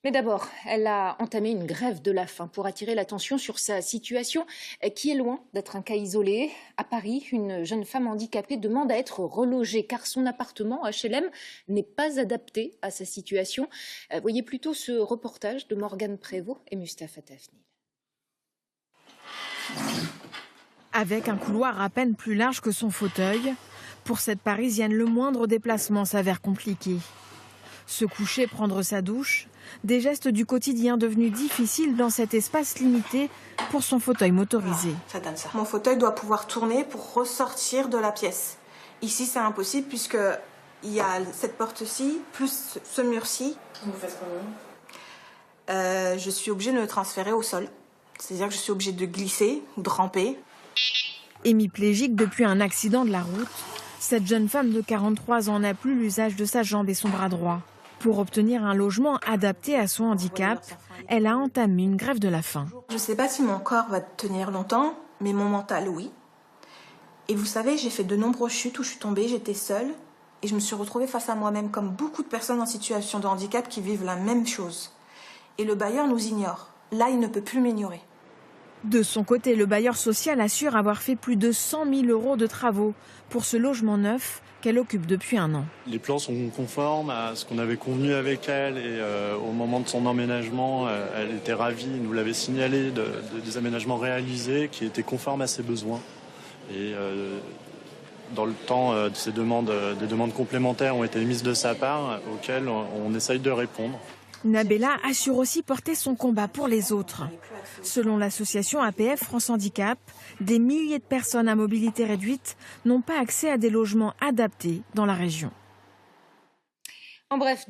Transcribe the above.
Mais d'abord, elle a entamé une grève de la faim pour attirer l'attention sur sa situation qui est loin d'être un cas isolé. À Paris, une jeune femme handicapée demande à être relogée car son appartement HLM n'est pas adapté à sa situation. Voyez plutôt ce reportage de Morgane Prévost et Mustapha Tafnil. Avec un couloir à peine plus large que son fauteuil, pour cette Parisienne, le moindre déplacement s'avère compliqué. Se coucher, prendre sa douche, des gestes du quotidien devenus difficiles dans cet espace limité pour son fauteuil motorisé. Ça donne ça. Mon fauteuil doit pouvoir tourner pour ressortir de la pièce. Ici, c'est impossible puisque il y a cette porte-ci, plus ce mur-ci. Vous faites comment ? Je suis obligée de me transférer au sol. C'est-à-dire que je suis obligée de glisser ou de ramper. Hémiplégique depuis un accident de la route, cette jeune femme de 43 ans n'a plus l'usage de sa jambe et son bras droit. Pour obtenir un logement adapté à son handicap, elle a entamé une grève de la faim. Je ne sais pas si mon corps va tenir longtemps, mais mon mental, oui. Et vous savez, j'ai fait de nombreuses chutes où je suis tombée, j'étais seule. Et je me suis retrouvée face à moi-même, comme beaucoup de personnes en situation de handicap qui vivent la même chose. Et le bailleur nous ignore. Là, il ne peut plus m'ignorer. De son côté, le bailleur social assure avoir fait plus de 100 000 € de travaux pour ce logement neuf qu'elle occupe depuis un an. Les plans sont conformes à ce qu'on avait convenu avec elle et au moment de son emménagement, elle était ravie, elle nous l'avait signalé des aménagements réalisés qui étaient conformes à ses besoins. Et dans le temps, des demandes complémentaires ont été émises de sa part auxquelles on essaye de répondre. Nabella assure aussi porter son combat pour les autres. Selon l'association APF France Handicap, des milliers de personnes à mobilité réduite n'ont pas accès à des logements adaptés dans la région. En bref,